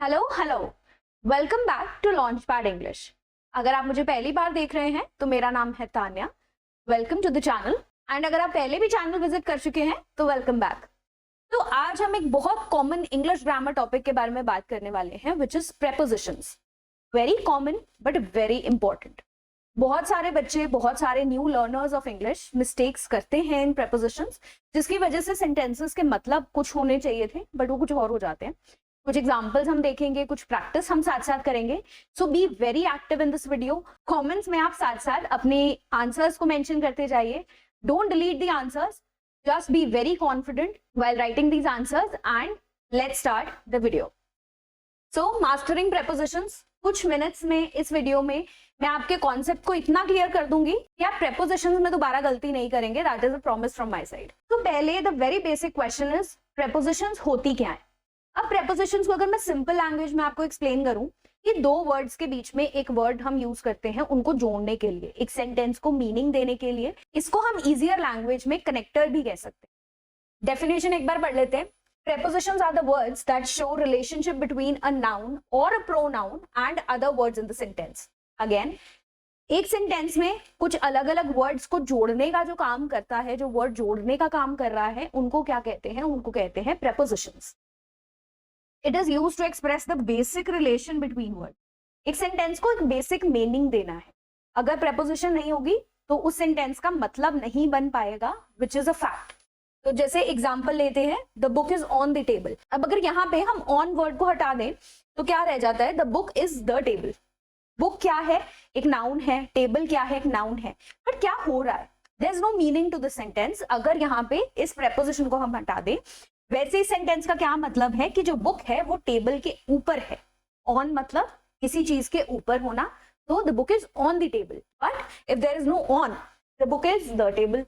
Hello hello, welcome back to launch pad English. अगर आप मुझे पहली बार देख रहे हैं तो मेरा नाम है Tanya. Welcome to the channel. And अगर आप पहले भी चैनल विजिट कर चुके हैं तो वेलकम बैक। तो आज हम एक बहुत कॉमन इंग्लिश ग्रामर टॉपिक के बारे में बात करने वाले हैं, which is prepositions. Very common but very important. बहुत सारे बच्चे, बहुत सारे new learners of English mistakes करते हैं इन प्रेपोजिशंस, जिसकी वजह से सेंटेंसेस के मतलब कुछ होने चाहिए थे बट वो कुछ और हो जाते हैं। कुछ एग्जाम्पल्स हम देखेंगे, कुछ प्रैक्टिस हम साथ साथ करेंगे। So be very active in this video. Comments में आप साथ साथ अपने आंसर्स को मेंशन करते जाइए। Don't delete the answers, just be very confident while writing these answers and let's start the video. So mastering prepositions, कुछ मिनट्स में इस वीडियो में मैं आपके कॉन्सेप्ट को इतना क्लियर कर दूंगी कि आप prepositions में दोबारा गलती नहीं करेंगे। That is a promise from my side. तो पहले the very basic question is prepositions होती क्या है। अब prepositions को अगर मैं सिंपल लैंग्वेज में आपको एक्सप्लेन करूं कि दो वर्ड्स के बीच में एक वर्ड हम यूज करते हैं उनको जोड़ने के लिए, एक सेंटेंस को मीनिंग देने के लिए, इसको हम इजियर लैंग्वेज में कनेक्टर भी कह सकते हैं। डेफिनेशन एक बार पढ़ लेते हैं। Prepositions are the words that show relationship between a noun or a pronoun and other words in the sentence. Again, एक सेंटेंस में कुछ अलग अलग वर्ड्स को जोड़ने का जो काम करता है, जो वर्ड जोड़ने का काम कर रहा है, उनको क्या कहते हैं? उनको कहते हैं prepositions. It is used to express the basic relation between words. एक सेंटेंस को एक बेसिक मीनिंग देना है। अगर preposition नहीं होगी तो उस सेंटेंस का मतलब नहीं बन पाएगा, which is a fact. तो जैसे एग्जाम्पल लेते हैं, the book is on the table. अब अगर यहाँ पे हम ऑन वर्ड को हटा दें तो क्या रह जाता है? The book is the table. Book क्या है? एक नाउन है। टेबल क्या है? एक नाउन है। बट क्या हो रहा है? There is no meaning to the sentence. अगर यहाँ पे इस प्रेपोजिशन को हम हटा दें, वैसे इस सेंटेंस का क्या मतलब है कि जो बुक है वो टेबल के ऊपर है। ऑन मतलब किसी चीज के ऊपर होना, तो the book is on the table. But if there is no on, the book is the table.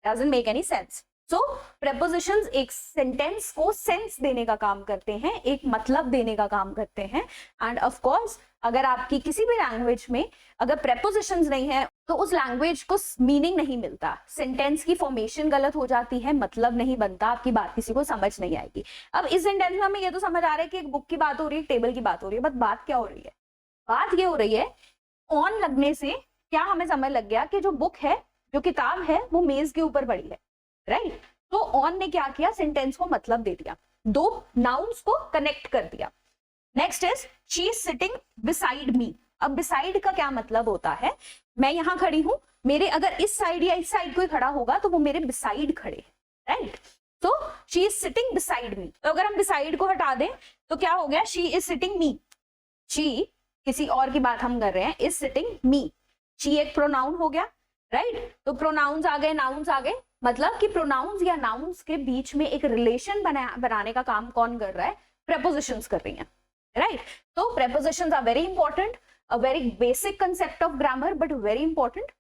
Doesn't make any sense. So prepositions एक सेंटेंस को सेंस देने का काम करते हैं, एक मतलब देने का काम करते हैं। एंड ऑफ कोर्स अगर आपकी किसी भी लैंग्वेज में अगर prepositions नहीं है तो उस लैंग्वेज को मीनिंग नहीं मिलता, सेंटेंस की फॉर्मेशन गलत हो जाती है, मतलब नहीं बनता, आपकी बात किसी को समझ नहीं आएगी। अब इस सेंटेंस में हमें ये तो समझ आ रहा है कि एक बुक की बात हो रही है, टेबल की बात हो रही है, बट बात क्या हो रही है? बात ये हो रही है, ऑन लगने से क्या हमें समझ लग गया कि जो बुक है, जो किताब है, वो मेज के ऊपर पड़ी है, राइट? तो ऑन ने क्या किया? सेंटेंस को मतलब दे दिया, दो नाउन्स को कनेक्ट कर दिया। Next is she is sitting beside me. अब बिसाइड का क्या मतलब होता है? मैं यहां खड़ी हूं, मेरे अगर इस साइड या इस साइड कोई खड़ा होगा तो वो मेरे बिसाइड खड़े हैं, राइट? तो she is sitting beside me. तो अगर हम बिसाइड को हटा दें तो क्या हो गया? She is sitting me. She किसी और की बात हम कर रहे हैं, इज सिटिंग मी। शी एक प्रोनाउन हो गया, राइट? तो प्रोनाउंस आ गए, नाउन्स आ गए, मतलब कि प्रोनाउंस या नाउन्स के बीच में एक रिलेशन बनाने का काम कौन कर रहा है? प्रेपोजिशंस कर रही हैं, राइट? तो prepositions are very important, a very basic concept of grammar but very important.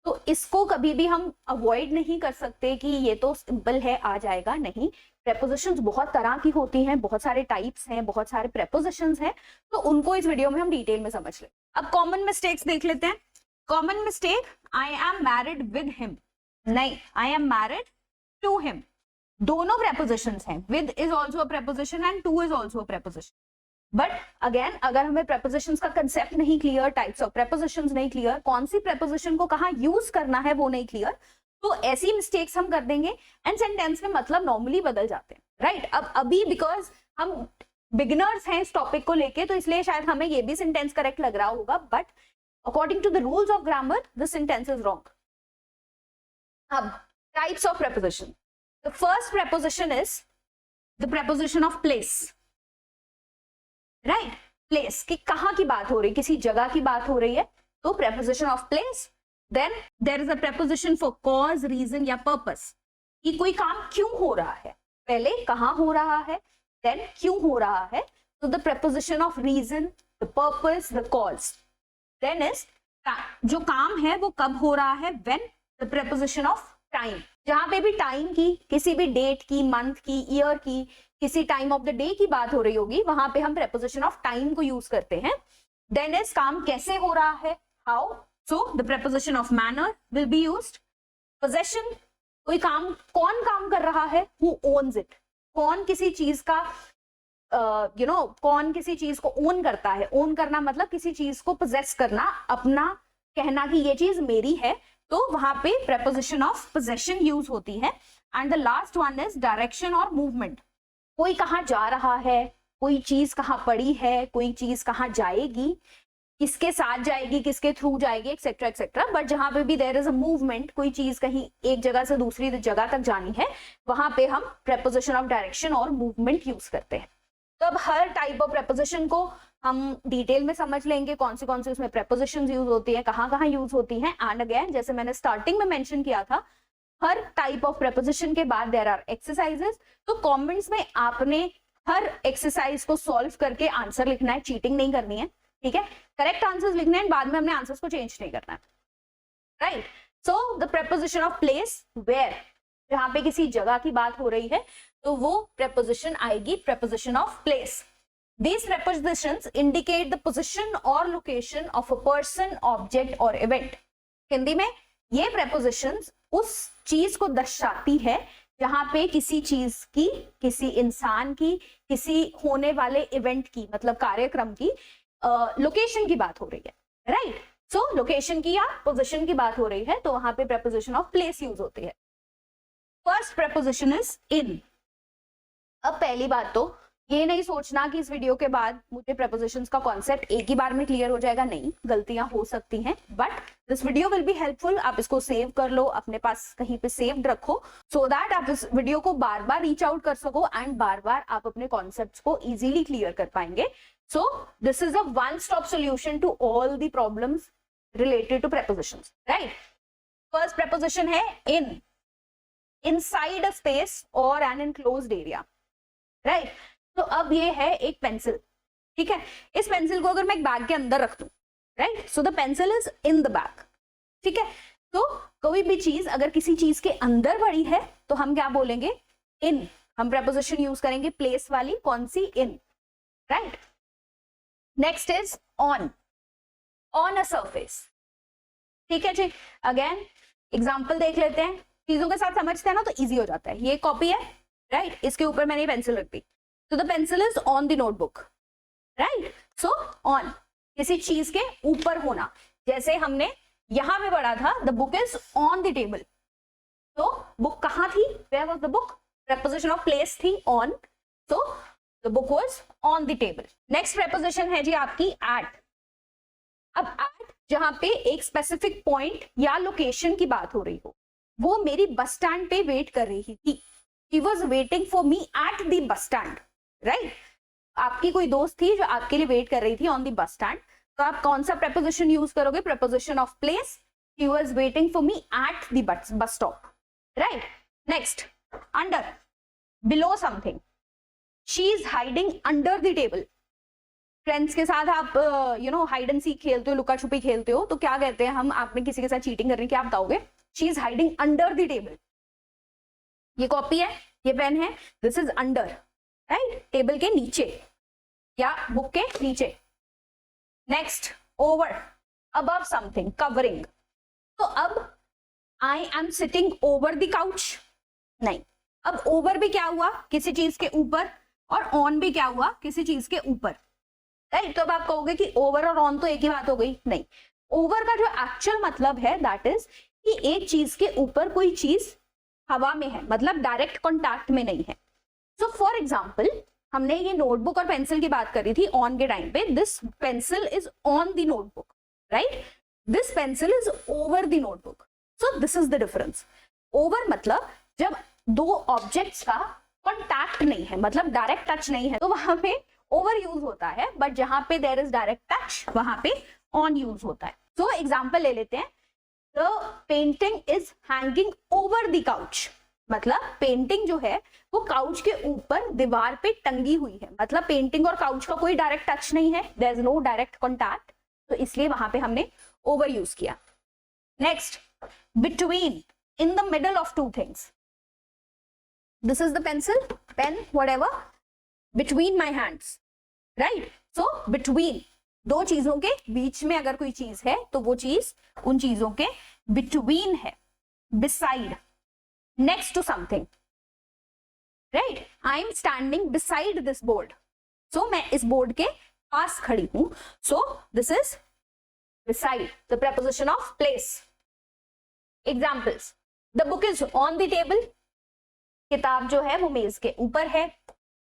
तो इसको कभी भी हम अवॉइड नहीं कर सकते कि ये तो सिंपल है, आ जाएगा, नहीं। प्रेपोजिशंस बहुत तरह की होती हैं, बहुत सारे टाइप्स हैं, बहुत सारे प्रेपोजिशंस हैं, तो उनको इस वीडियो में हम डिटेल में समझ लें। अब कॉमन मिस्टेक्स देख लेते हैं। Common mistake, I am married with him. नहीं, I am married to him. दोनों प्रेपोजिशंस हैं, with is also a preposition and to is also a preposition. But again अगर हमें प्रेपोजिशंस का कंसेप्ट नहीं क्लियर, टाइप्स ऑफ प्रेपोजिशंस नहीं clear, कौन सी प्रेपोजिशन को कहाँ यूज करना है वो नहीं क्लियर, तो ऐसी मिस्टेक्स हम कर देंगे एंड सेंटेंस के मतलब नॉर्मली बदल जाते हैं, राइट? अब अभी बिकॉज हम बिगिनर्स हैं इस टॉपिक को लेके, तो इसलिए शायद हमें ये भी सेंटेंस करेक्ट लग रहा होगा, but according to the rules of grammar, the sentence is wrong. अब types of preposition. The first preposition is the preposition of place. Right? Place कि कहाँ की बात हो रही है, किसी जगह की बात हो रही है, तो preposition of place. Then there is a preposition for cause, reason या purpose. कि कोई काम क्यों हो रहा है, पहले कहाँ हो रहा है, then क्यों हो रहा है, तो the preposition of reason, the purpose, the cause. Then is जो काम है वो कब हो रहा है, when, the preposition of time. जहां पे भी टाइम की, किसी भी डेट की, मंथ की, ईयर की, किसी टाइम ऑफ द डे की बात हो रही होगी, वहां पे हम preposition of time को यूज करते हैं। Then is काम कैसे हो रहा है, how, so the preposition of manner will be used. Possession, कोई काम, कौन काम कर रहा है, who owns it, कौन किसी चीज का कौन किसी चीज को ओन करता है, ओन करना मतलब किसी चीज को पोजेस करना, अपना कहना कि ये चीज मेरी है, तो वहां पे preposition ऑफ possession यूज होती है। And the last one is direction और मूवमेंट। कोई कहाँ जा रहा है, कोई चीज कहाँ पड़ी है, कोई चीज कहाँ जाएगी, किसके साथ जाएगी, किसके थ्रू जाएगी, एक्सेट्रा एक्सेट्रा। बट जहां पे भी देयर इज अ मूवमेंट, कोई चीज कहीं एक जगह से दूसरी जगह तक जानी है, वहां पे हम preposition ऑफ डायरेक्शन और मूवमेंट यूज करते हैं। तो अब हर टाइप ऑफ preposition को हम डिटेल में समझ लेंगे, कौन सी उसमें prepositions यूज होती है, कहाँ यूज होती हैं। एंड अगेन जैसे मैंने स्टार्टिंग में मेंशन किया था, हर टाइप ऑफ preposition के बाद देयर आर एक्सरसाइजेस। तो कमेंट्स में आपने हर एक्सरसाइज को सॉल्व करके आंसर लिखना है, चीटिंग नहीं करनी है, ठीक है। करेक्ट आंसर्स लिखने हैं, बाद में हमने आंसर्स को चेंज नहीं करना है, right. So the preposition of place, where, जहां पे किसी जगह की बात हो रही है तो वो preposition आएगी preposition of place. These prepositions indicate the position or location of a person, object or event. Hindi में ये prepositions उस चीज को दर्शाती है जहां पे किसी चीज की, किसी इंसान की, किसी होने वाले इवेंट की, मतलब कार्यक्रम की लोकेशन की बात हो रही है, राइट। सो लोकेशन की या पोजीशन की बात हो रही है तो वहां पे preposition ऑफ प्लेस यूज होती है। First preposition is in. अब पहली बात तो ये नहीं सोचना कि इस वीडियो के बाद मुझे prepositions का कॉन्सेप्ट एक ही बार में क्लियर हो जाएगा, नहीं, गलतियां हो सकती हैं, but this video will be helpful. आप इसको सेव कर लो, अपने पास कहीं पे सेव्ड रखो, सो दैट आप इस वीडियो को बार बार रीच आउट कर सको एंड बार बार आप अपने कॉन्सेप्ट्स को इजीली क्लियर कर पाएंगे। So this is a one stop solution to all the problems related to prepositions, right. First preposition है इन, इनसाइड अ स्पेस और एन एनक्लोज्ड एरिया, राइट। तो अब ये है एक पेंसिल, ठीक है। इस पेंसिल को अगर मैं एक बैग के अंदर रख दूं, right, so the pencil is in the bag, ठीक है। तो कोई भी चीज अगर किसी चीज के अंदर पड़ी है तो हम क्या बोलेंगे, इन। हम preposition यूज करेंगे प्लेस वाली, कौन सी, in, right. Next is on, on a surface, ठीक है जी। अगेन एग्जाम्पल देख लेते हैं, चीजों के साथ समझते हैं ना तो इजी हो जाता है। ये कॉपी है, राइट, इसके ऊपर मैंने पेंसिल रख दी, तो the pencil is on the notebook, right. So on, किसी चीज के ऊपर होना, जैसे हमने यहां पे पढ़ा था the book is on the table, तो बुक कहां थी, where was the book, preposition of place थी ऑन, तो the book was on the table. Next preposition है जी आपकी एट। अब एट जहां पे एक स्पेसिफिक पॉइंट या लोकेशन की बात हो रही हो, वो मेरी बस स्टैंड पे वेट कर रही थी, She was waiting for me at the bus stand, right? आपकी कोई दोस्त थी जो आपके लिए वेट कर रही थी ऑन द बस स्टैंड, तो आप कौन सा preposition यूज करोगे, preposition of place. She was waiting for me at the bus stop, right? Next, under, below something. She is hiding under the table. Friends के साथ आप हाइड एंड सीक खेलते हो, लुका छुपी खेलते हो, तो क्या कहते हैं हम, आपने किसी के साथ चीटिंग करनी, क्या बताओगे, she is hiding under the table. ये कॉपी है, ये पेन है, this is under, right, table के नीचे या बुक के नीचे। Next, over, above something, covering. तो अब I am sitting over the couch, नहीं, अब ओवर भी क्या हुआ, किसी चीज के ऊपर, और ऑन भी क्या हुआ, किसी चीज के ऊपर, राइट। तो अब आप कहोगे कि ओवर और ऑन तो एक ही बात हो गई, नहीं। ओवर का जो एक्चुअल मतलब है दैट इज कि एक चीज के ऊपर कोई चीज हवा में है, मतलब डायरेक्ट कॉन्टैक्ट में नहीं है। सो फॉर एग्जाम्पल, हमने ये नोटबुक और पेंसिल की बात करी थी ऑन के टाइम पे, this pencil is on the notebook, right, this pencil is over the notebook. So this is the difference. Over मतलब जब दो ऑब्जेक्ट्स का कॉन्टैक्ट नहीं है, मतलब डायरेक्ट टच नहीं है, तो वहां पे ओवर यूज होता है, बट जहां पे देयर इज डायरेक्ट टच वहां पे ऑन यूज होता है। सो एग्जाम्पल ले लेते हैं, The painting is hanging over the couch, मतलब पेंटिंग जो है वो काउच के ऊपर दीवार पे टंगी हुई है, मतलब पेंटिंग और काउच का कोई डायरेक्ट टच नहीं है, there is no direct contact, तो इसलिए वहां पे हमने ओवर यूज किया। Next, between, in the middle of two things, this is the pencil, pen, whatever, between my hands, right. So between, दो चीजों के बीच में अगर कोई चीज है तो वो चीज उन चीजों के बिटवीन है। Beside, next to something, right, I am standing beside this board, so मैं इस बोर्ड के पास खड़ी हूं, so this is beside, the preposition of place. Examples: the book is on the table, किताब जो है वो मेज के ऊपर है.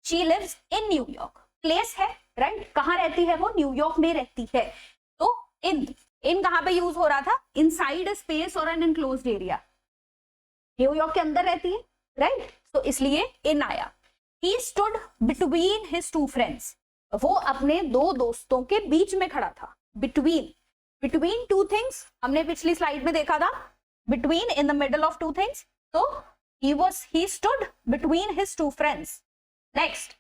She lives in New York, place है, राइट, कहाँ रहती है वो, न्यूयॉर्क में रहती है. तो इन कहाँ पे यूज हो रहा था, इनसाइड a space और an enclosed area, न्यूयॉर्क के अंदर रहती है, राइट, तो इसलिए इन आया. He stood between his two friends, वो अपने दो दोस्तों के बीच में खड़ा था. Between two things, हमने पिछली स्लाइड में देखा था, between in the middle of two things, तो he stood between his two friends. Next,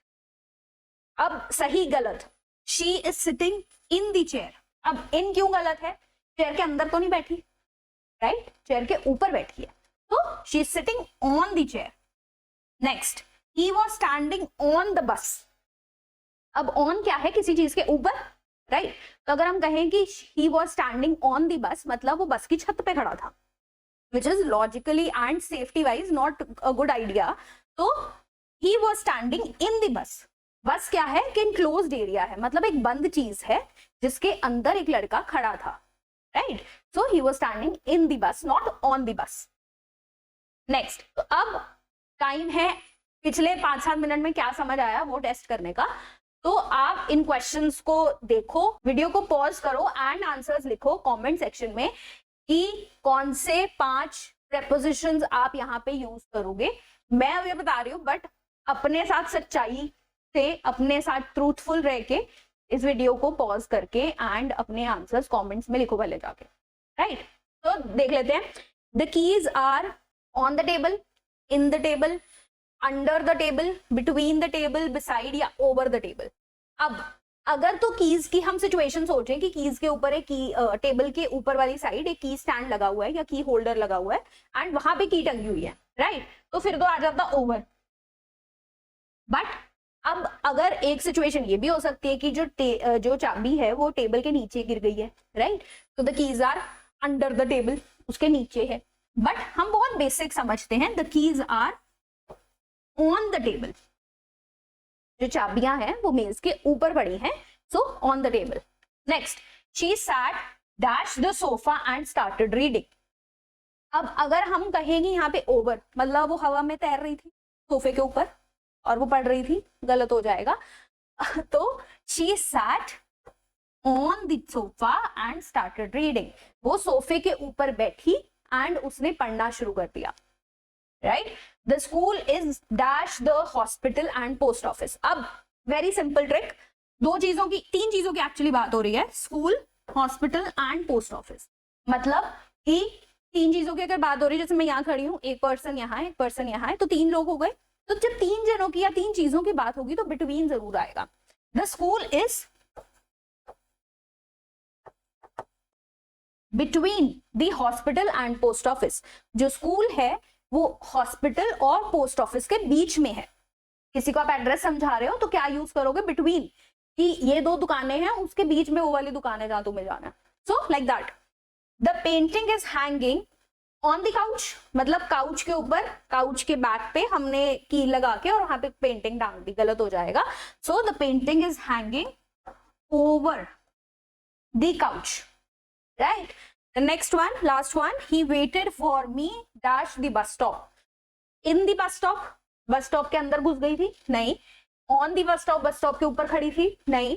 अब सही गलत, she is sitting in the chair. अब in क्यों गलत है, चेयर के अंदर तो नहीं बैठी, राइट, चेयर के ऊपर बैठी है, तो she is sitting on the chair. Next, he was standing on the bus. अब on क्या है, किसी चीज के ऊपर, राइट, तो अगर हम कहें कि he was standing on the bus, मतलब वो बस की छत पे खड़ा था, which is logically and safety wise not a good idea. तो he was standing in the bus. बस क्या है कि enclosed area है, मतलब एक बंद चीज है जिसके अंदर एक लड़का खड़ा था, right, so he was standing in the bus, not on the bus. Next, तो अब टाइम है पिछले 5-7 मिनट में क्या समझ आया वो टेस्ट करने का. तो आप इन क्वेश्चंस को देखो, वीडियो को पॉज करो एंड आंसर्स लिखो कमेंट सेक्शन में कि कौन से 5 प्रेपोजिशंस आप यहाँ पे यूज करोगे. मैं अभी बता रही हूँ, बट अपने साथ सच्चाई से, अपने साथ ट्रूथफुल रह के इस वीडियो को पॉज करके एंड अपने आंसर्स कमेंट्स में लिखो पहले जाके, राइट. तो देख लेते हैं. The keys are on the table, in the table, under the table, between the table, beside या ओवर द टेबल. अब अगर तो कीज की हम सिचुएशन सोचें कि कीज के ऊपर एक टेबल के ऊपर वाली साइड एक की स्टैंड लगा हुआ है या की होल्डर लगा हुआ है एंड वहां पे की टंगी हुई है, राइट, तो फिर तो आ जाता ओवर. बट अब अगर एक सिचुएशन ये भी हो सकती है कि जो चाबी है वो टेबल के नीचे गिर गई है, राइट, तो the keys are under the table, उसके नीचे है. बट हम बहुत बेसिक समझते हैं, the keys are on the table, जो चाबियां हैं वो मेज के ऊपर पड़ी हैं, so on the table. Next, she sat dash the sofa and started reading. अब अगर हम कहेंगे यहाँ पे ओवर, मतलब वो हवा में तैर रही थी सोफे के ऊपर और वो पढ़ रही थी, गलत हो जाएगा. तो she sat on the sofa and started reading, वो सोफे के ऊपर बैठी एंड उसने पढ़ना शुरू कर दिया, right. The school is dash the hospital and post office. अब वेरी सिंपल ट्रिक, 3 चीजों की एक्चुअली बात हो रही है, school, hospital and post office. मतलब कि 3 चीजों की अगर बात हो रही है, जैसे मैं यहाँ खड़ी हूँ, एक पर्सन यहाँ है, एक पर्सन यहाँ है, तो 3 लोग हो गए. तो जब 3 जनों की या 3 चीजों की बात होगी तो बिटवीन जरूर आएगा. The school is between the hospital and post office. जो स्कूल है वो हॉस्पिटल और पोस्ट ऑफिस के बीच में है. किसी को आप एड्रेस समझा रहे हो तो क्या यूज करोगे, बिटवीन, कि ये 2 दुकानें हैं, उसके बीच में वो वाली दुकान है जहां तुम्हें जाना है. So like that. The painting is hanging on the couch, मतलब काउच के ऊपर, काउच के बैक पे हमने की लगा के और वहां पे पेंटिंग टांग दी, गलत हो जाएगा. So the painting is hanging over the couch, right. The next one, last one, he waited for me dash the bus stop. In the bus stop, bus stop के अंदर घुस गई थी, नहीं. On the bus stop, bus stop के ऊपर खड़ी थी, नहीं.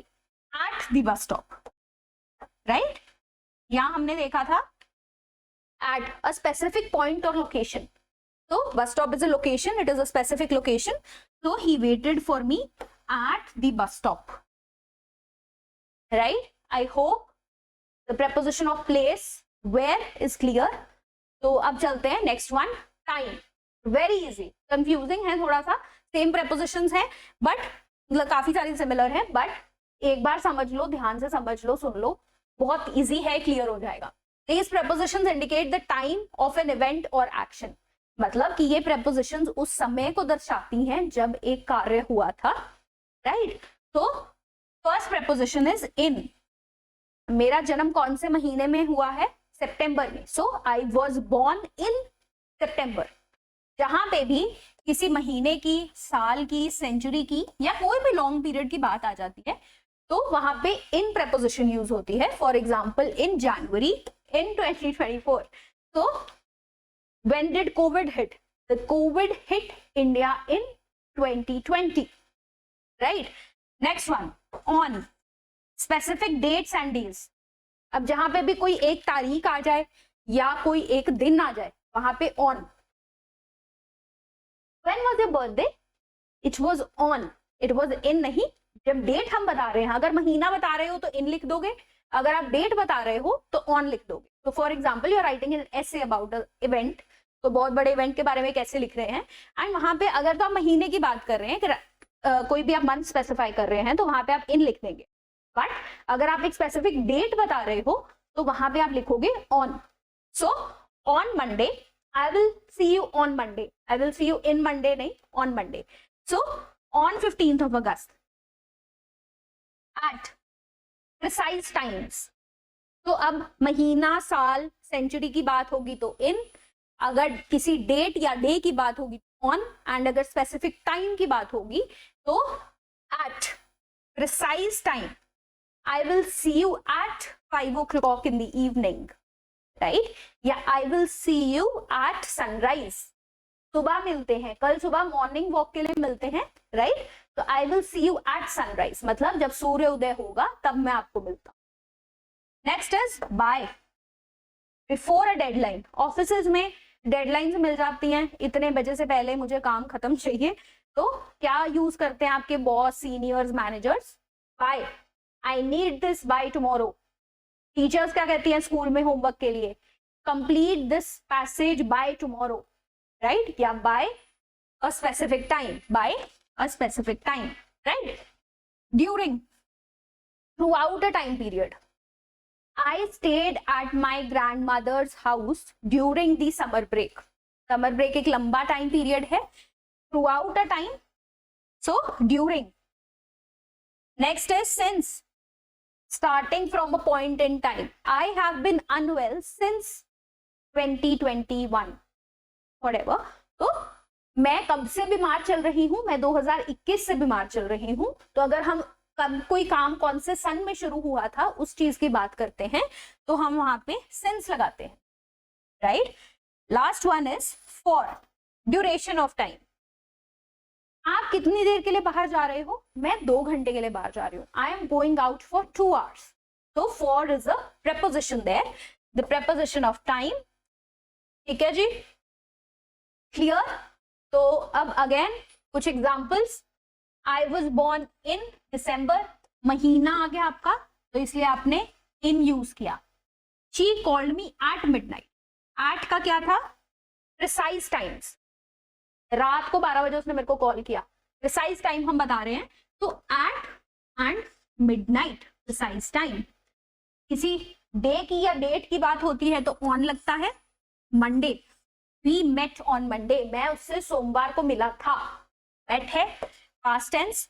At the bus stop, right? यहाँ हमने देखा था at a specific point or location. So bus stop is a location, it is a specific location. So he waited for me at the bus stop, right? I hope the preposition of place, where is clear. तो अब चलते हैं next one, time. Very easy, confusing है थोड़ा सा, same prepositions है but मतलब काफी सारी सिमिलर है, बट एक बार समझ लो, ध्यान से समझ लो, सुन लो, बहुत इजी है, क्लियर हो जाएगा. These prepositions indicate the time of an event or action. मतलब कि ये prepositions उस समय को दर्शाती हैं जब एक कार्य हुआ था, राइट. तो फर्स्ट preposition is in. मेरा जन्म कौन से महीने में हुआ है, सितंबर में. सो आई वॉज बॉर्न इन सितंबर. जहां पे भी किसी महीने की, साल की, सेंचुरी की या कोई भी लॉन्ग पीरियड की बात आ जाती है तो वहां पे इन प्रेपोजिशन यूज होती है. For example in January in 2024. So when did COVID hit? The COVID hit India in 2020, right? Next one, on specific dates and days. अब जहां पे भी कोई एक तारीख आ जाए या कोई एक दिन आ जाए वहां पे on. When was your birthday? It was on. It was in नहीं. जब डेट हम बता रहे हैं, अगर महीना बता रहे हो तो इन लिख दोगे, अगर आप डेट बता रहे हो तो ऑन लिख दोगे. तो for example you are writing an essay about a event, तो बहुत बड़े इवेंट के बारे में कैसे लिख रहे हैं, एंड वहां पे अगर तो आप महीने की बात कर रहे हैं, कोई भी आप मंथ स्पेसिफाई कर रहे हैं तो वहां पे आप इन लिख देंगे. बट अगर आप एक स्पेसिफिक डेट बता रहे हो तो वहां पे आप लिखोगे on. So on Monday I will see you on Monday, I will see you in Monday नहीं, on Monday. So on 15th of August at precise times. तो अब महीना, साल, सेंचुरी की बात होगी तो इन, अगर किसी डेट या डे की बात होगी तो ऑन, एंड अगर स्पेसिफिक टाइम की बात होगी तो at precise time. I will see you at 5 o'clock in the evening, right? या I will see you at sunrise. सुबह मिलते हैं, कल सुबह मॉर्निंग वॉक के लिए मिलते हैं, राइट? तो I will see you at sunrise, मतलब जब सूर्य उदय होगा तब मैं आपको मिलता हूं. Next is by, before a deadline. Offices में डेडलाइंस मिल जाती हैं, इतने बजे से पहले मुझे काम खत्म चाहिए, तो क्या यूज करते हैं आपके boss, seniors, managers? By, I need this by tomorrow. Teachers क्या कहती हैं स्कूल में होमवर्क के लिए? Complete this passage by tomorrow, right? या by a specific time, by a specific time, right? During, throughout a time period. I stayed at my grandmother's house during the summer break. Summer break एक लंबा time period है. Throughout a time, so during. Next is since, starting from a point in time. I have been unwell since 2021. Whatever. तो मैं कब से बीमार चल रही हूँ? मैं 2021 से बीमार चल रही हूँ. तो अगर हम कब कोई काम कौन से सन में शुरू हुआ था उस चीज की बात करते हैं तो हम वहां पे सिंस लगाते हैं, right? Last one is for, duration of time. आप कितनी देर के लिए बाहर जा रहे हो? मैं 2 घंटे के लिए बाहर जा रही हूँ. I am going out for 2 hours. तो for is a preposition there, the preposition of time. ठीक है जी, क्लियर? तो अब अगेन कुछ examples. I was born in December, महीना आ गया आपका तो इसलिए आपने in यूज किया. She called me at midnight. At का क्या था? Precise times. रात को 12 बजे उसने मेरे को कॉल किया. Precise time हम बता रहे हैं तो at and midnight, precise time. किसी डे की या डेट की बात होती है तो on लगता है. Monday, we met on Monday. मैं उससे सोमवार को मिला था. met है पास्ट टेंस,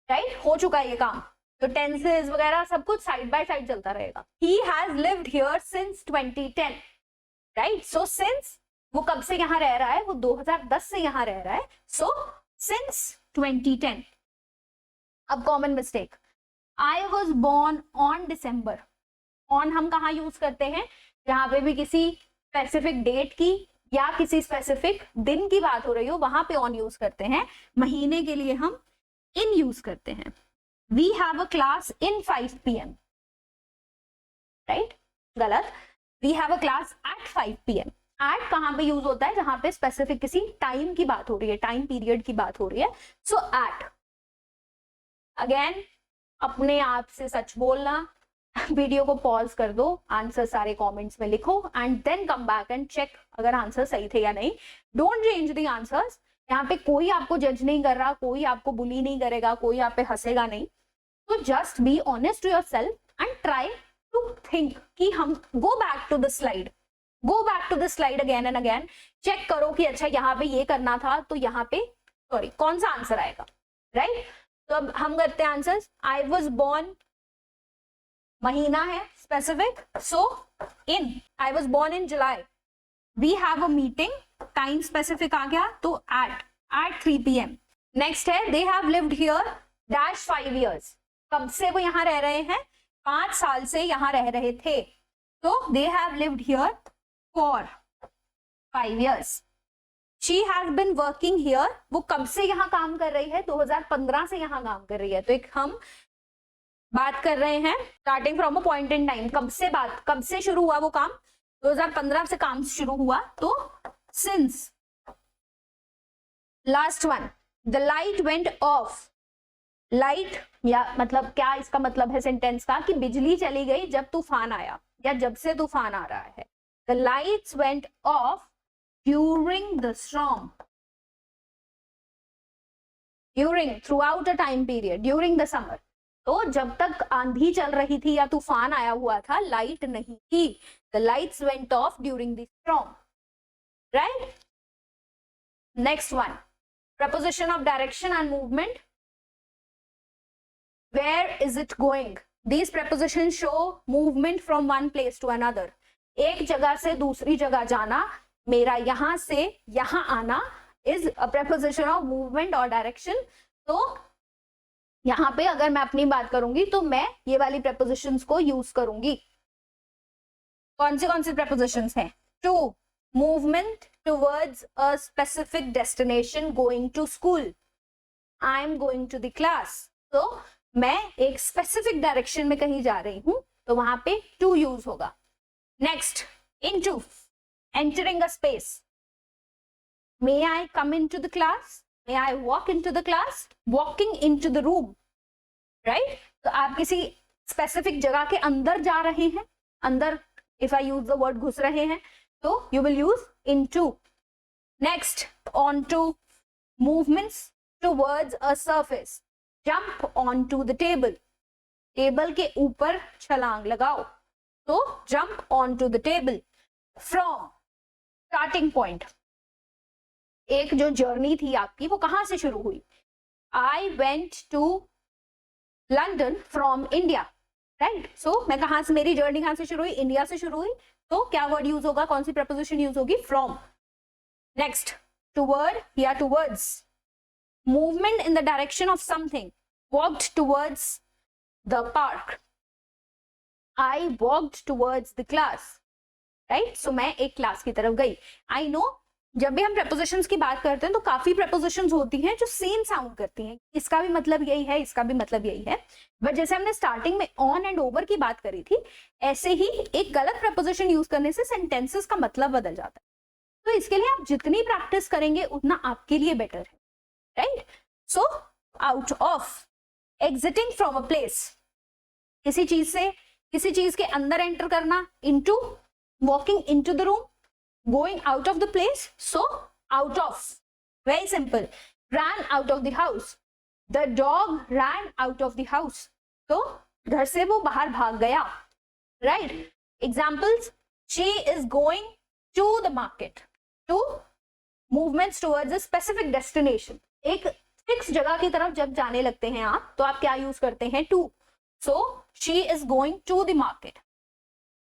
राइट? हो चुका है ये काम, तो टेंसेस वगैरह सब कुछ साइड बाय साइड चलता रहेगा. He has lived here since 2010, right? So since, वो कब से यहाँ रह रहा है? वो 2010 से यहाँ रह रहा है. So since 2010. अब common mistake, I was born on December. On हम कहाँ यूज करते हैं? जहां पे भी किसी स्पेसिफिक डेट की या किसी स्पेसिफिक दिन की बात हो रही हो वहां पे ऑन यूज करते हैं. महीने के लिए हम इन यूज करते हैं. We have a class in 5 PM, right? गलत. We have a class at 5 PM. At कहां पे यूज होता है? जहां पे स्पेसिफिक किसी टाइम की बात हो रही है, टाइम पीरियड की बात हो रही है. सो एट. अगेन अपने आप से सच बोलना. वीडियो को पॉज कर दो, आंसर सारे कमेंट्स में लिखो and then come back and check अगर आंसर सही थे या नहीं. Don't change the answers. यहाँ पे कोई आपको जज नहीं कर रहा, कोई आपको बुली नहीं करेगा, कोई आप पे हंसेगा नहीं. तो just be honest to yourself and try to think कि हम go back to the slide, go back to the slide again and again. Check करो कि अच्छा यहाँ पे ये करना था तो यहाँ पे सॉरी कौन सा आंसर आएगा, राइट? तो अब हम करते हैं आंसर्स. आई वॉज बोर्न, महीना है specific, so in. I was born in July. We have a meeting time specific आ गया तो एट 3 PM. नेक्स्ट है they have lived here dash 5 years. कब से वो यहाँ रह रहे हैं? 5 साल से यहाँ रह रहे थे. तो दे have lived here for 5 years. She has been working here. वो कब से यहाँ काम कर रही है? 2015 से यहाँ काम कर रही है. तो एक हम बात कर रहे हैं starting from a point in time. कब से शुरू हुआ वो काम? 2015 से काम शुरू हुआ. तो since. Last one, the light went of. Light या मतलब क्या इसका मतलब है सेंटेंस का कि बिजली चली गई जब तूफान आया या जब से तूफान आ रहा है. The lights went of during the storm. Throughout a time period, during the summer. तो जब तक आंधी चल रही थी या तूफान आया हुआ था, लाइट नहीं थी. The lights went off during the storm. Right? Next one. Preposition of direction and movement. Where is it going? These prepositions show movement from one place to another. एक जगह से दूसरी जगह जाना. मेरा यहां से यहां आना is a preposition of movement और direction. तो यहां पे अगर मैं अपनी बात करूंगी तो मैं ये वाली prepositions को यूज करूंगी. कौन से prepositions हैं? To, movement towards a specific destination, going to school. I am going to the class. तो मैं एक specific direction में कहीं जा रही हूं तो वहां पे to यूज होगा. Next, into. Entering a space. May I come into the class? May I walk into the class? Walking into the room. Right? तो आप किसी specific जगह के अंदर जा रहे हैं. अंदर, if I use the word घुस रहे हैं, तो you will use into. Next, onto. Movements towards a surface. Jump onto the table. Table के ऊपर छलांग लगाओ. तो jump onto the table. From. Starting point. एक जो जर्नी थी आपकी वो कहां से शुरू हुई? I went to London from India. Right? So मैं कहां से, मेरी जर्नी कहां से शुरू हुई? इंडिया से शुरू हुई. तो क्या वर्ड यूज होगा? कौन सी प्रपोजिशन यूज होगी? फ्रॉम. नेक्स्ट, टुवर्ड या towards. Movement in the direction of something. Walked towards the park. I walked towards the class. Right? So मैं एक क्लास की तरफ गई. आई नो जब भी हम prepositions की बात करते हैं तो काफी prepositions होती हैं जो सेम साउंड करती हैं. इसका भी मतलब यही है, इसका भी मतलब यही है. बट जैसे हमने स्टार्टिंग में ऑन एंड ओवर की बात करी थी, ऐसे ही एक गलत preposition यूज करने से सेंटेंसेस का मतलब बदल जाता है. तो इसके लिए आप जितनी प्रैक्टिस करेंगे उतना आपके लिए बेटर है. Right? So out of. Exiting from a place. किसी चीज से किसी चीज के अंदर एंटर करना. Into. Walking into the room, going out of the place, so out of. Very simple. Ran out of the house. The dog ran out of the house. तो घर से वो बाहर भाग गया. Right? Examples. She is going to the market. To. Movements towards a specific destination. एक fix जगह की तरफ जब जाने लगते हैं आप तो आप क्या यूज करते हैं? To. So she is going to the market.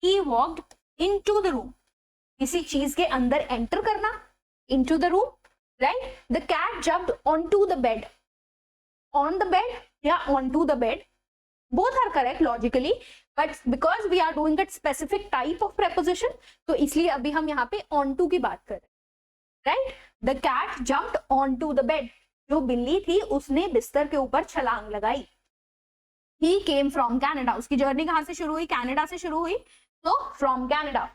He walked into the room. किसी चीज के अंदर एंटर करना. into the room. Right? The cat jumped onto the bed. On the bed या onto the bed. Both are correct logically, but because we are doing a specific type of preposition, तो इसलिए अभी हम यहाँ पे onto की बात कर रहे हैं. Right? The cat jumped onto the bed. जो बिल्ली थी उसने बिस्तर के ऊपर छलांग लगाई. He came from Canada. उसकी जर्नी कहाँ से शुरू हुई? कनाडा से शुरू हुई. So from Canada.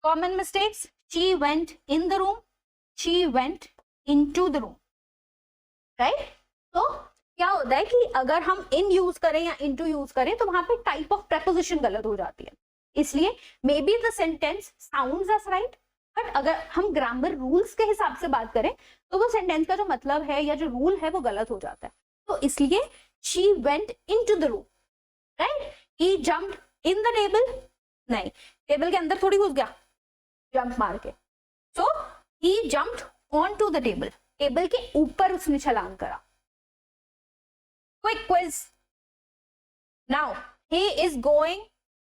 Common mistakes. She went in the room. She went into the room. Right? तो क्या होता है कि अगर हम in यूज करें या into यूज करें तो वहां पे type of preposition गलत हो जाती है. इसलिए maybe the sentence sounds as right, but अगर हम ग्रामर रूल्स के हिसाब से बात करें तो वो सेंटेंस का जो मतलब है या जो रूल है वो गलत हो जाता है. तो इसलिए she went into the room. Right? He jumped in the table. नहीं, टेबल के अंदर थोड़ी घुस गया जंप मार के. So he jumped on to the table. Table के ऊपर उसने छलांग करा. Quick quiz. Now he is going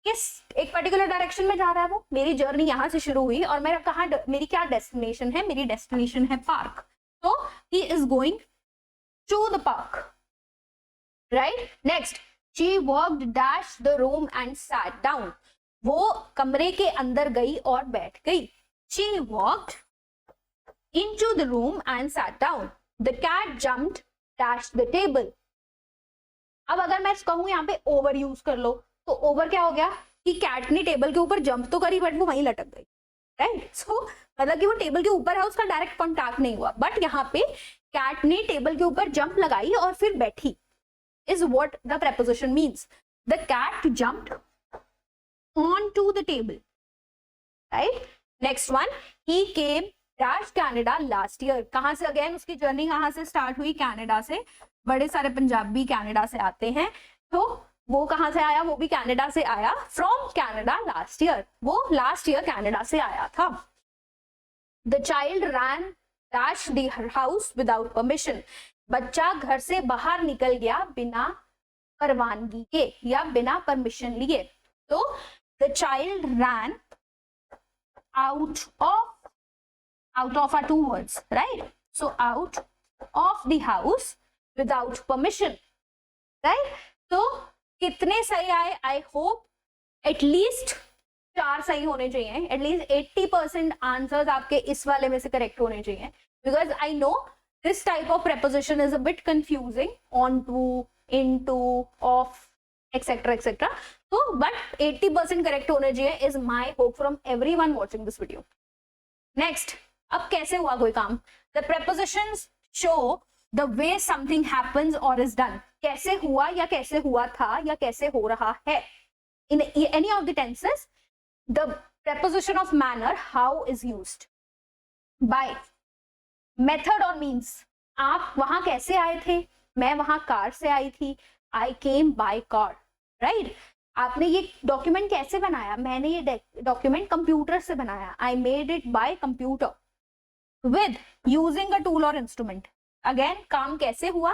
किस एक पर्टिकुलर डायरेक्शन में जा रहा है वो, मेरी जर्नी यहाँ से शुरू हुई और मेरा कहाँ, मेरी क्या डेस्टिनेशन है, मेरी डेस्टिनेशन है पार्क, तो he is going to the park, right. Next, she walked dash the room and sat down, वो कमरे के अंदर गई और बैठ गई। She walked into the room and sat down. The cat jumped dash the table. अब अगर मैं कहूं यहाँ पे ओवर यूज कर लो, तो ओवर क्या हो गया कि कैट ने टेबल के ऊपर जंप तो करी बट वो वहीं लटक गई, राइट। सो मतलब कि वो टेबल के ऊपर है, उसका डायरेक्ट कॉन्टैक्ट नहीं हुआ, बट यहाँ पे कैट ने टेबल के ऊपर जंप लगाई और फिर बैठी, is what the preposition means. The cat jumped on to the table, right. Next one, he came dash Canada last year, कहां से, अगेन उसकी जर्नी कहां से स्टार्ट हुई, कनाडा से। बड़े सारे पंजाबी कनाडा से आते हैं, तो वो कहां से आया, वो भी कनाडा से आया, फ्रॉम कनाडा लास्ट ईयर, वो लास्ट ईयर कनाडा से आया था। The child ran dash the house without permission, बच्चा घर से बाहर निकल गया बिना परवानगी के या बिना परमिशन लिए। तो the child ran out of are two words, right? So out of the house without permission, right? तो कितने सही आए, आई होप एटलीस्ट 4 सही होने चाहिए, एटलीस्ट 80% आंसर्स आपके इस वाले में से करेक्ट होने चाहिए, because I know this type of preposition is a bit confusing, on to, into, off, etc etc. तो बट 80% करेक्ट होने चाहिए is my hope from everyone watching this video. Next, अब कैसे हुआ कोई काम, the prepositions show the way something happens or is done, कैसे हुआ या कैसे हुआ था या कैसे हो रहा है। in any of the tenses the preposition of manner how is used, by, method or means, आप वहां कैसे आए थे, मैं वहां कार से आई थी, I came by car, right. आपने ये डॉक्यूमेंट कैसे बनाया, मैंने ये डॉक्यूमेंट कंप्यूटर से बनाया, I made it by computer. With, using a tool और इंस्ट्रूमेंट, अगेन काम कैसे हुआ,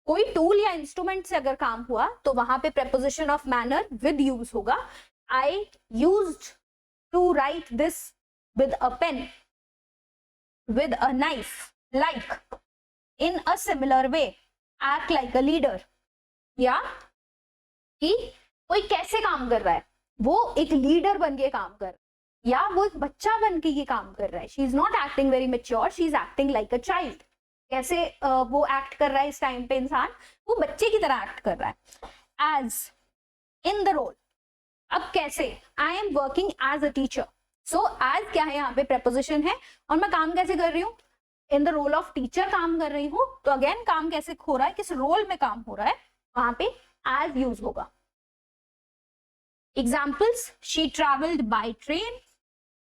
कोई टूल या इंस्ट्रूमेंट से अगर काम हुआ तो वहां पे preposition of manner with use होगा। I used to write this with a pen, with a knife, like, in a similar way, act like a leader, या कि कोई कैसे काम कर रहा है, वो एक लीडर बन के काम कर रहा है, या वो एक बच्चा बन के ये काम कर रहा है, she is not acting very mature, she is acting like a child, कैसे वो एक्ट कर रहा है इस टाइम पे इंसान, वो बच्चे की तरह एक्ट कर रहा है। एज, इन द रोल, अब कैसे, I am working as a teacher, so as क्या है यहाँ पे preposition है, और मैं काम कैसे कर रही हूँ, in the role of teacher काम कर रही हूँ, तो अगेन काम कैसे हो रहा है, किस रोल में काम हो रहा है, वहां पे एज यूज होगा। Examples, she travelled by train,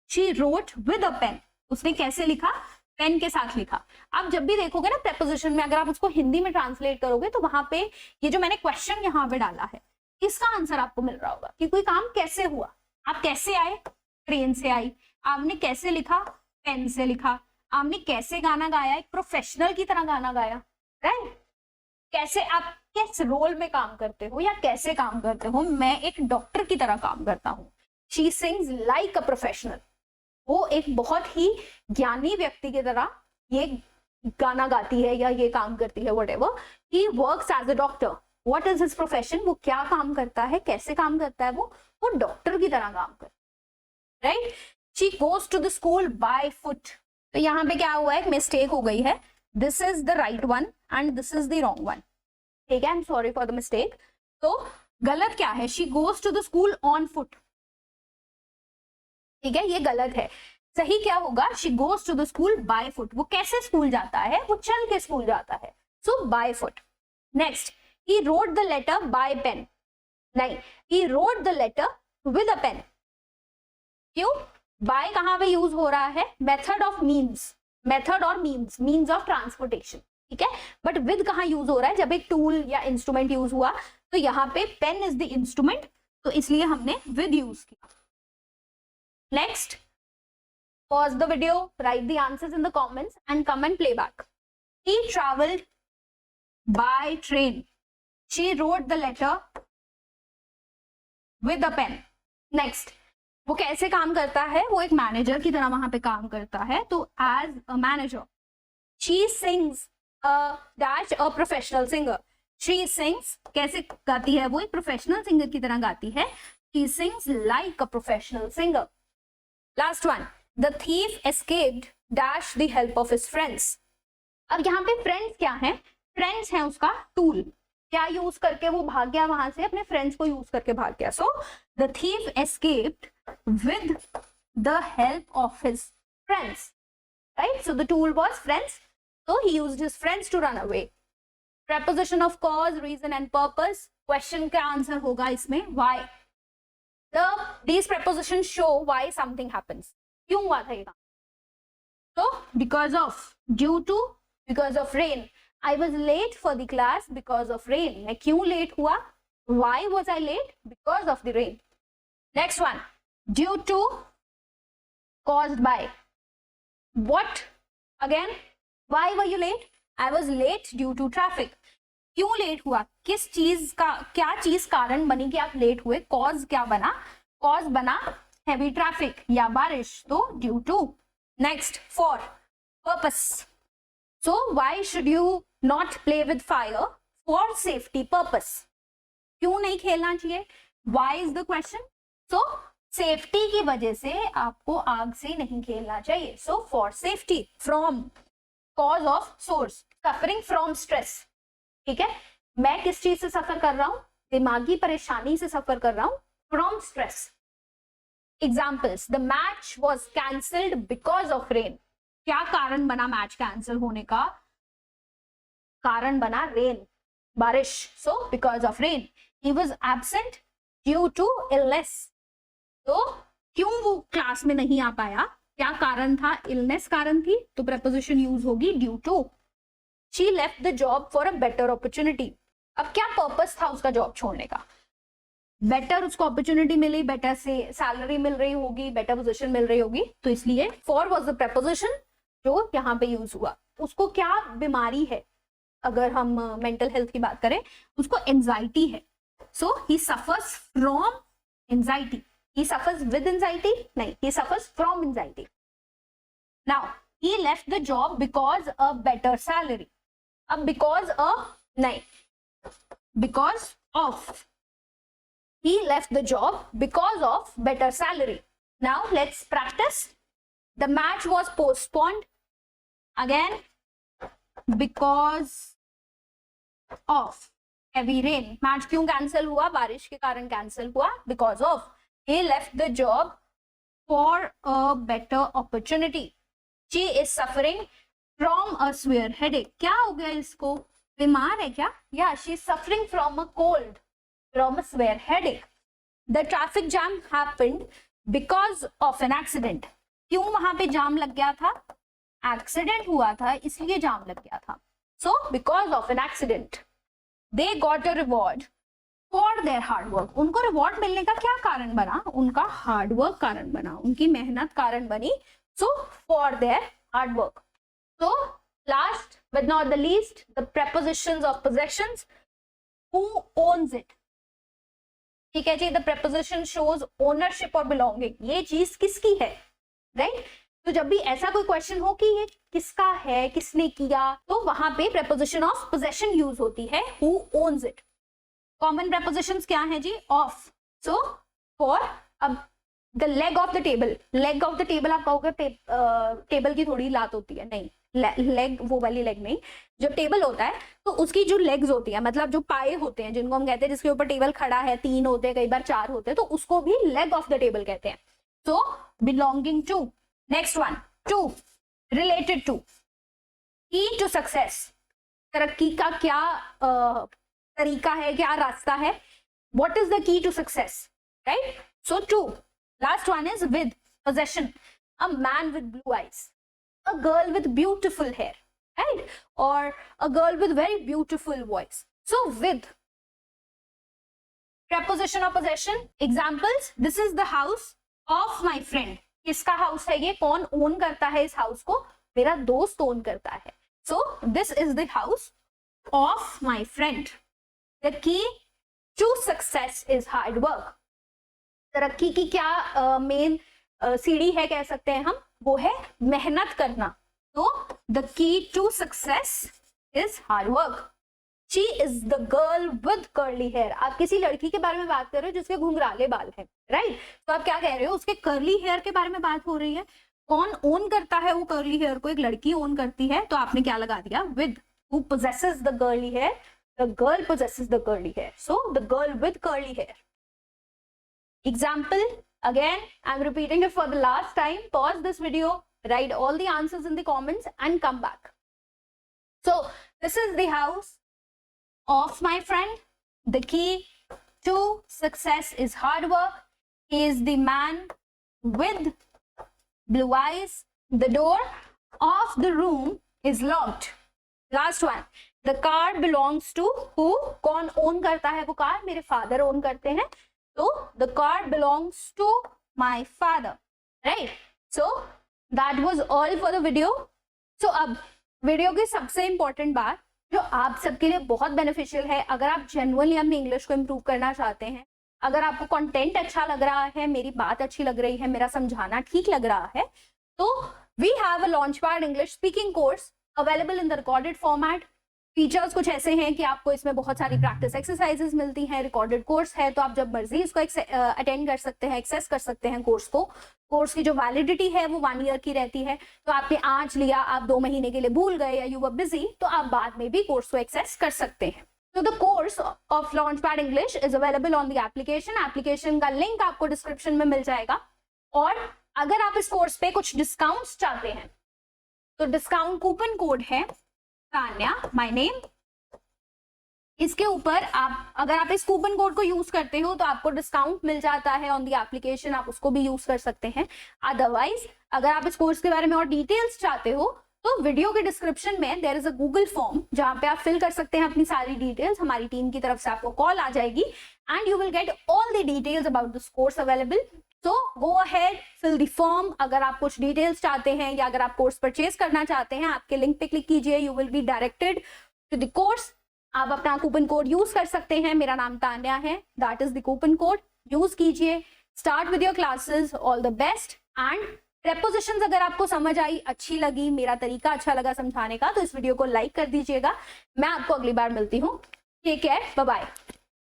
she wrote with a pen, उसने कैसे लिखा, पेन के साथ लिखा। आप जब भी देखोगे ना preposition में, अगर आप उसको हिंदी में ट्रांसलेट करोगे तो वहां पे ये जो मैंने क्वेश्चन यहाँ पे डाला है, इसका आंसर आपको मिल रहा होगा कि कोई काम कैसे हुआ, आप कैसे आए, ट्रेन से आई, आपने कैसे लिखा, पेन से लिखा, आपने कैसे गाना गाया, एक प्रोफेशनल की तरह गाना गाया, राइट। कैसे आप किस रोल में काम करते हो या कैसे काम करते हो, मैं एक डॉक्टर की तरह काम करता हूँ, she sings like a professional, वो एक बहुत ही ज्ञानी व्यक्ति की तरह ये गाना गाती है या ये काम करती है, whatever. He works as a doctor. What is his profession? वो क्या काम करता है, कैसे काम करता है, वो डॉक्टर की तरह काम करता है, right. She goes to the school by foot. तो यहाँ पे क्या हुआ है, एक मिस्टेक हो गई है, this is the right one and this is the wrong one. ठीक है, I'm sorry for the mistake. तो गलत क्या है, she goes to the school on foot. ठीक है, ये गलत है, सही क्या होगा, she goes to the school by foot, वो कैसे स्कूल जाता है, वो चल के स्कूल जाता है, so by foot. Next, he wrote the letter by pen, नहीं, he wrote the letter with a pen. क्यों, by कहाँ पे यूज हो रहा है, मेथड ऑफ मीन्स, मेथड और मीन्स ऑफ ट्रांसपोर्टेशन, ठीक है, बट विद कहाँ यूज हो रहा है, जब एक टूल या इंस्ट्रूमेंट यूज हुआ, तो यहाँ पे पेन इज द इंस्ट्रूमेंट, तो इसलिए हमने विद यूज किया। Next, pause the video, write the answers in the comments and come and play back. He traveled by train. She wrote the letter with a pen. Next, वो कैसे काम करता है? वो एक मैनेजर की तरह वहां पे काम करता है। तो as a manager she sings dash a professional singer. She sings कैसे गाती है? वो एक प्रोफेशनल सिंगर की तरह गाती है। She sings like a professional singer. Last one, the thief escaped dash the help of his friends. अब यहाँ पे फ्रेंड्स क्या है? फ्रेंड्स है उसका टूल। क्या यूज करके वो भाग गया वहां से? अपने फ्रेंड्स को यूज करके भाग गया। So the thief escaped with the help of his friends, right? So the tool was friends, so he used his friends to run away. Preposition of cause, reason and purpose. Question का answer होगा इसमें why. These prepositions show why something happens. क्यों हुआ था ये काम? So because of, due to, because of rain. I was late for the class because of rain. मैं क्यों late हुआ? Why was I late? Because of the rain. Next one, due to, caused by. What? Again, why were you late? I was late due to traffic. क्यों late हुआ? किस चीज का, क्या चीज कारण बनी कि आप लेट हुए? कॉज क्या बना? कॉज बना हैवी ट्रैफिक या बारिश, तो due to. Next, for, purpose. So why should you not play with fire? For safety purpose. क्यों नहीं खेलना चाहिए? Why is the question. So safety की वजह से आपको आग से नहीं खेलना चाहिए। So for safety. From, cause of, source, suffering from stress. ठीक है, मैं किस चीज से सफर कर रहा हूं? दिमागी परेशानी से सफर कर रहा हूं, from stress. Examples, the match was cancelled because of rain. क्या कारण बना मैच कैंसिल होने का? कारण बना रेन, बारिश। So because of rain. He was absent due to illness. तो क्यों वो क्लास में नहीं आ पाया? क्या कारण था? इलनेस कारण थी, तो प्रपोजिशन यूज होगी due to. She left the job for a better opportunity. अब क्या पर्पस था उसका जॉब छोड़ने का? बेटर उसको अपॉर्चुनिटी मिली, बेटर से सैलरी मिल रही होगी, बेटर पोजीशन मिल रही होगी, तो इसलिए फॉर वाज द प्रपोजिशन जो यहाँ पे यूज हुआ। उसको क्या बीमारी है? अगर हम मेंटल हेल्थ की बात करें, उसको एंजाइटी है। So he suffers from anxiety. He suffers with anxiety? नहीं, he suffers from anxiety. Now, he left the job because a better salary. अब because a, नहीं, because of. He left the job because of better salary. Now, let's practice. The match was postponed. Again, because of heavy rain. Match क्यों cancel हुआ? बारिश के कारण cancel हुआ, because of. He left the job for a better opportunity. She is suffering from a severe headache. क्या हो गया इसको? बीमार है क्या? Yeah, she is suffering from a cold, from a severe headache. The traffic jam happened because of an accident. क्यों वहां पे जाम लग गया था? एक्सीडेंट हुआ था, इसलिए जाम लग गया था। So because of an accident, they got a reward for their hard work. उनको रिवॉर्ड मिलने का क्या कारण बना? उनका हार्ड वर्क कारण बना, उनकी मेहनत कारण बनी। So for their hard work. So last but not the least, the prepositions of possessions. Who owns it? ठीक है जी, द preposition shows ownership और belonging. ये चीज किसकी है, राइट? तो जब भी ऐसा कोई क्वेश्चन हो कि ये किसका है, किसने किया, तो वहां पे preposition of possession यूज होती है, who owns it. Common prepositions क्या है जी? ऑफ। सो फॉर, अब the leg of the table. Leg of the table आप कहोगे टेबल की थोड़ी लात होती है, नहीं, लेग वो वाली लेग नहीं। जब टेबल होता है तो उसकी जो लेग्स होती है, मतलब जो पाए होते हैं, जिनको हम कहते हैं, जिसके ऊपर टेबल खड़ा है, 3 होते हैं, कई बार 4 होते हैं, तो उसको भी लेग ऑफ द टेबल कहते हैं। So belonging to. Next one, to, related to. की टू सक्सेस, तरक्की का क्या तरीका है, क्या रास्ता है? What is the key to success, right? So two. Last one is with, possession. A man with blue eyes, a girl with beautiful hair, right? Or a girl with very beautiful voice. So with, preposition of possession. Examples, this is the house of my friend. किसका house है ये? कौन own करता है इस house को? मेरा दोस्त ओन करता है। So this is the house of my friend. The key to success is hard work. तरक्की की क्या मेन सीढ़ी है कह सकते हैं हम, वो है मेहनत करना। तो the key to success is hard work. She is the girl with curly hair. आप किसी लड़की के बारे में बात कर रहे हो जिसके घुंघराले बाल हैं, राइट? तो आप क्या कह रहे हो, उसके कर्ली हेयर के बारे में बात हो रही है। कौन ओन करता है वो कर्ली हेयर को? एक लड़की ओन करती है, तो आपने क्या लगा दिया, with. Who possesses the curly hair? The girl possesses the curly hair, so the girl with curly hair. Example, again I'm repeating it for the last time. Pause this video, write all the answers in the comments and come back. So this is the house of my friend. The key to success is hard work. He is the man with blue eyes. The door of the room is locked. Last one, the car belongs to who? कौन own करता है वो car? मेरे father own करते हैं, तो the car belongs to my father, right? So that was all for the video. So अब video की सबसे इंपॉर्टेंट बात जो आप सबके लिए बहुत बेनिफिशियल है, अगर आप जेन्युइनली अपनी इंग्लिश को इम्प्रूव करना चाहते हैं, अगर आपको कंटेंट अच्छा लग रहा है, मेरी बात अच्छी लग रही है, मेरा समझाना ठीक लग रहा है, तो we have a launchpad English speaking course available in the recorded format. Features कुछ ऐसे हैं कि आपको इसमें बहुत सारी प्रैक्टिस एक्सरसाइजेस मिलती हैं, रिकॉर्डेड कोर्स है, तो आप जब मर्जी इसको अटेंड कर सकते हैं, एक्सेस कर सकते हैं कोर्स को। कोर्स की जो वैलिडिटी है वो 1 ईयर की रहती है, तो आपने आज लिया, आप 2 महीने के लिए भूल गए या यू वर बिजी, तो आप बाद में भी कोर्स को एक्सेस कर सकते हैं। तो the course of launchpad English is available on the application. Application का लिंक आपको डिस्क्रिप्शन में मिल जाएगा। और अगर आप इस कोर्स पे कुछ डिस्काउंट्स चाहते हैं तो डिस्काउंट कूपन कोड है तान्या, माय नेम। इसके ऊपर आप, अगर आप इस कूपन कोड को यूज करते हो तो आपको डिस्काउंट मिल जाता है ऑन द एप्लीकेशन, आप उसको भी यूज कर सकते हैं। अदरवाइज अगर आप इस कोर्स के बारे में और डिटेल्स चाहते हो तो वीडियो के डिस्क्रिप्शन में there is a Google form जहां पे आप फिल कर सकते हैं अपनी सारी डिटेल्स। हमारी टीम की तरफ से आपको कॉल आ जाएगी and you will get all the details about this course available. तो go ahead, fill the form. अगर आप कुछ डिटेल्स चाहते हैं या अगर आप कोर्स परचेज करना चाहते हैं, आपके लिंक पे क्लिक कीजिए, you will be directed to the course. आप अपना कूपन कोड यूज कर सकते हैं, मेरा नाम तान्या है, that is the coupon code, use कीजिए। Start with your classes, all the best. And prepositions अगर आपको समझ आई, अच्छी लगी, मेरा तरीका अच्छा लगा समझाने का, तो इस वीडियो को लाइक कर दीजिएगा। मैं आपको अगली बार मिलती हूँ। Take care, bye bye.